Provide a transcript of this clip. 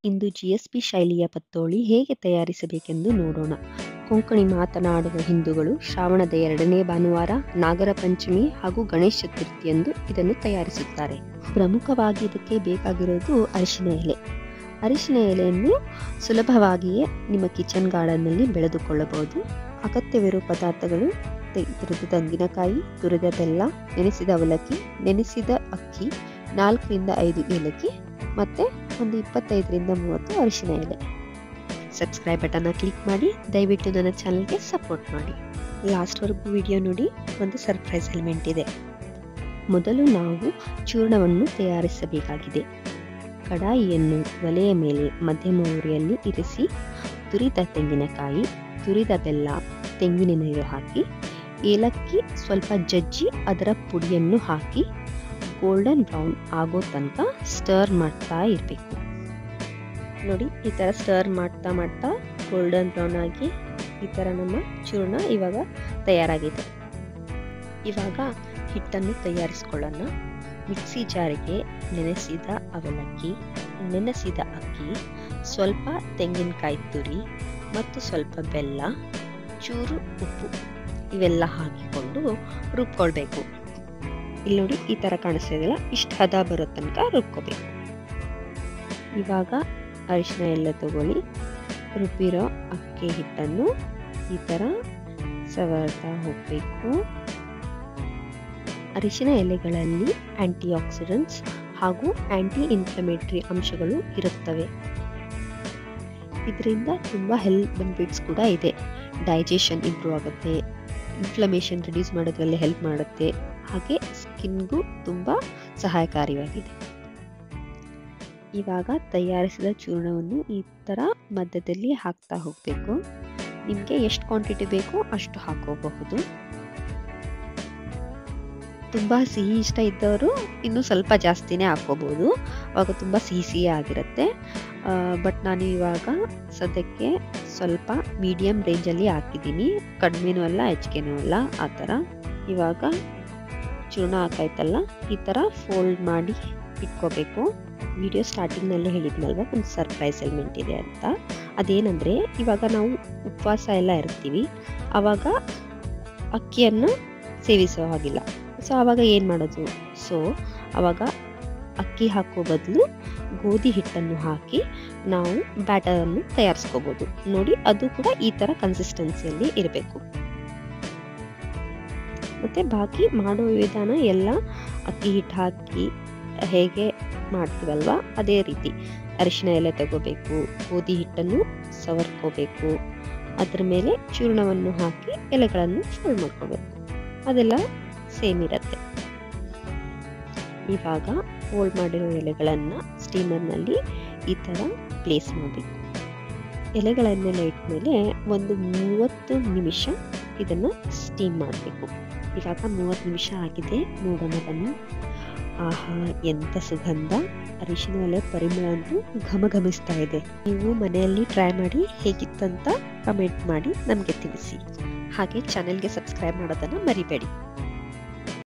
ಇಂದು GSP ಶೈಲಿಯ ಪತ್ತೋಳಿ ಹೇಗೆ ತಯಾರಿಸಬೇಕೆಂದು ನೋಡೋಣ. ಕೊಂಕಣಿ ಮಾತನಾಡುವ ಹಿಂದೂಗಳು ಶ್ರಾವಣದ 2ನೇ ಭಾನುವಾರ, ನಾಗರ ಪಂಚಮಿ ಹಾಗೂ ಗಣೇಶ ಚತುರ್ಥಿಯಂದು ಇದನ್ನು ತಯಾರಿಸುತ್ತಾರೆ. ಪ್ರಮುಖವಾಗಿ ಇದಕ್ಕೆ ಬೇಕಾಗಿರೋದು ಅರಿಶಿನ ಎಲೆ. ಅರಿಶಿನ ಎಲೆಯನ್ನು ಸುಲಭವಾಗಿಯೇ ನಿಮ್ಮ ಕಿಚನ್ ಗಾರ್ಡನ್ನಲ್ಲಿ ಬೆಳೆದುಕೊಳ್ಳಬಹುದು. ಅಗತ್ಯವಿರುವ ಪದಾರ್ಥಗಳು: ತುರಿದ ತೆಂಗಿನಕಾಯಿ, ತುರಿದ ಬೆಲ್ಲ, ನೆನೆಸಿದ ಅವಲಕ್ಕಿ, ನೆನೆಸಿದ ಅಕ್ಕಿ, 4 ರಿಂದ 5 ಏಲಕ್ಕಿ ಮತ್ತು ಒಂದು 25 ರಿಂದ 30 ಅರಿಶಿನ ಎಲೆ. ಸಬ್ಸ್ಕ್ರೈಬ್ ಬಟನ್ನ ಕ್ಲಿಕ್ ಮಾಡಿ, ದಯವಿಟ್ಟು ನನ್ನ ಚಾನಲ್ಗೆ ಸಪೋರ್ಟ್ ಮಾಡಿ. ಲಾಸ್ಟ್ವರೆಗೂ ವಿಡಿಯೋ ನೋಡಿ, ಒಂದು ಸರ್ಪ್ರೈಸ್ ಎಲಿಮೆಂಟ್ ಇದೆ. ಮೊದಲು ನಾವು ಚೂರ್ಣವನ್ನು ತಯಾರಿಸಬೇಕಾಗಿದೆ. ಕಡಾಯಿಯನ್ನು ಒಲೆಯ ಮೇಲೆ ಮಧ್ಯಮ ಉರಿಯಲ್ಲಿ ಇರಿಸಿ, ತುರಿದ ತೆಂಗಿನಕಾಯಿ, ತುರಿದ ಬೆಲ್ಲ, ತೆಂಗಿನ ನೀರು ಹಾಕಿ, ಏಲಕ್ಕಿ ಸ್ವಲ್ಪ ಜಜ್ಜಿ ಅದರ ಪುಡಿಯನ್ನು ಹಾಕಿ ಗೋಲ್ಡನ್ ಬ್ರೌನ್ ಆಗೋ ತನಕ ಸ್ಟರ್ ಮಾಡ್ತಾ ಇರಬೇಕು. ನೋಡಿ, ಈ ಥರ ಸ್ಟರ್ ಮಾಡ್ತಾ ಮಾಡ್ತಾ ಗೋಲ್ಡನ್ ಬ್ರೌನ್ ಆಗಿ ಈ ಥರ ನಮ್ಮ ಚೂರ್ಣ ಇವಾಗ ತಯಾರಾಗಿದೆ. ಇವಾಗ ಹಿಟ್ಟನ್ನು ತಯಾರಿಸ್ಕೊಳ್ಳೋಣ. ಮಿಕ್ಸಿ ಜಾರಿಗೆ ನೆನೆಸಿದ ಅವಲಕ್ಕಿ, ನೆನೆಸಿದ ಅಕ್ಕಿ, ಸ್ವಲ್ಪ ತೆಂಗಿನಕಾಯಿ ತುರಿ ಮತ್ತು ಸ್ವಲ್ಪ ಬೆಲ್ಲ, ಚೂರು ಉಪ್ಪು ಇವೆಲ್ಲ ಹಾಕಿಕೊಂಡು ರುಬ್ಕೊಳ್ಬೇಕು. ಇಲ್ಲಿ ನೋಡಿ, ಈ ಥರ ಕಾಣಿಸ್ತಿದೆಯಲ್ಲ, ಇಷ್ಟು ಹದ ಬರೋ ತನಕ ರುಬ್ಕೋಬೇಕು. ಇವಾಗ ಅರಿಶಿನ ಎಲ್ಲ ತಗೊಳ್ಳಿ, ರುಬ್ಬಿರೋ ಅಕ್ಕಿ ಹಿಟ್ಟನ್ನು ಈ ಥರ ಸವರ್ತಾ ಹೋಗಬೇಕು. ಅರಿಶಿನ ಎಲೆಗಳಲ್ಲಿ ಆಂಟಿ ಆಕ್ಸಿಡೆಂಟ್ಸ್ ಹಾಗೂ ಆಂಟಿ ಇನ್ಫ್ಲಮೇಟರಿ ಅಂಶಗಳು ಇರುತ್ತವೆ. ಇದರಿಂದ ತುಂಬ ಹೆಲ್ತ್ ಬೆನಿಫಿಟ್ಸ್ ಕೂಡ ಇದೆ. ಡೈಜೆಷನ್ ಇಂಪ್ರೂವ್ ಆಗುತ್ತೆ, ಇನ್ಫ್ಲಮೇಷನ್ ರಿಡ್ಯೂಸ್ ಮಾಡೋದ್ರಲ್ಲಿ ಹೆಲ್ಪ್ ಮಾಡುತ್ತೆ, ಹಾಗೆ ಸ್ಕಿನ್ಗೂ ತುಂಬ ಸಹಾಯಕಾರಿಯಾಗಿದೆ. ಇವಾಗ ತಯಾರಿಸಿದ ಚೂರ್ಣವನ್ನು ಈ ಥರ ಮಧ್ಯದಲ್ಲಿ ಹಾಕ್ತಾ ಹೋಗಬೇಕು. ನಿಮಗೆ ಎಷ್ಟು ಕ್ವಾಂಟಿಟಿ ಬೇಕೋ ಅಷ್ಟು ಹಾಕೋಬಹುದು. ತುಂಬ ಸಿಹಿ ಇಷ್ಟ ಇದ್ದವರು ಇನ್ನೂ ಸ್ವಲ್ಪ ಜಾಸ್ತಿನೇ ಹಾಕೋಬಹುದು, ಆವಾಗ ತುಂಬ ಸಿಹಿ ಆಗಿರುತ್ತೆ. ಬಟ್ ನಾನು ಇವಾಗ ಸದ್ಯಕ್ಕೆ ಸ್ವಲ್ಪ ಮೀಡಿಯಂ ರೇಂಜಲ್ಲಿ ಹಾಕಿದ್ದೀನಿ, ಕಡಿಮೆನೂ ಅಲ್ಲ ಹೆಚ್ಚಿಗೆನೂ ಅಲ್ಲ ಆ ಥರ. ಇವಾಗ ಚೂರ್ಣ ಹಾಕಾಯ್ತಲ್ಲ, ಈ ಥರ ಫೋಲ್ಡ್ ಮಾಡಿ ಇಟ್ಕೋಬೇಕು. ವಿಡಿಯೋ ಸ್ಟಾರ್ಟಿಂಗ್ನಲ್ಲಿ ಹೇಳಿದ್ನಲ್ವ, ಒಂದು ಸರ್ಪ್ರೈಸ್ ಎಲಿಮೆಂಟ್ ಇದೆ ಅಂತ. ಅದೇನೆಂದರೆ, ಇವಾಗ ನಾವು ಉಪವಾಸ ಎಲ್ಲ ಇರ್ತೀವಿ, ಆವಾಗ ಅಕ್ಕಿಯನ್ನು ಸೇವಿಸೋ ಹಾಗಿಲ್ಲ. ಸೊ ಆವಾಗ ಏನು ಮಾಡೋದು? ಸೊ ಆವಾಗ ಅಕ್ಕಿ ಹಾಕೋ ಬದಲು ಗೋಧಿ ಹಿಟ್ಟನ್ನು ಹಾಕಿ ನಾವು ಬ್ಯಾಟರನ್ನು ತಯಾರಿಸ್ಕೋಬೋದು. ನೋಡಿ, ಅದು ಕೂಡ ಈ ಥರ ಕನ್ಸಿಸ್ಟೆನ್ಸಿಯಲ್ಲಿ ಇರಬೇಕು. ಮತ್ತು ಬಾಕಿ ಮಾಡೋ ವಿಧಾನ ಎಲ್ಲ ಅಕ್ಕಿ ಹಿಟ್ಟು ಹಾಕಿ ಹೇಗೆ ಮಾಡ್ತೀವಲ್ವ ಅದೇ ರೀತಿ. ಅರಿಶಿನ ಎಲೆ ತಗೋಬೇಕು, ಗೋಧಿ ಹಿಟ್ಟನ್ನು ಸವರ್ಕೋಬೇಕು, ಅದ್ರ ಮೇಲೆ ಚೂರ್ಣವನ್ನು ಹಾಕಿ ಎಲೆಗಳನ್ನು ಫೋಲ್ಡ್ ಮಾಡ್ಕೋಬೇಕು. ಅದೆಲ್ಲ ಸೇಮ್ ಇರುತ್ತೆ. ಇವಾಗ ಫೋಲ್ಡ್ ಮಾಡಿರೋ ಎಲೆಗಳನ್ನು ಸ್ಟೀಮರ್ನಲ್ಲಿ ಈ ಥರ ಪ್ಲೇಸ್ ಮಾಡಬೇಕು. ಎಲೆಗಳನ್ನೆಲ್ಲ ಇಟ್ಮೇಲೆ ಒಂದು 30 ನಿಮಿಷ ಇದನ್ನು ಸ್ಟೀಮ್ ಮಾಡಬೇಕು. ಇವಾಗ 30 ನಿಮಿಷ ಆಗಿದೆ, ನೋಡೋಣ ಬನ್ನಿ. ಆಹಾ, ಎಂಥ ಸುಗಂಧ! ಅರಿಶಿನ ಎಲೆ ಪರಿಮಳ ಅಂತೂ ಘಮಘಮಿಸ್ತಾ ಇದೆ. ನೀವು ಮನೆಯಲ್ಲಿ ಟ್ರೈ ಮಾಡಿ ಹೇಗಿತ್ತಂತ ಕಮೆಂಟ್ ಮಾಡಿ ನಮಗೆ ತಿಳಿಸಿ. ಹಾಗೆ ಚಾನೆಲ್ಗೆ ಸಬ್ಸ್ಕ್ರೈಬ್ ಮಾಡೋದನ್ನು ಮರಿಬೇಡಿ.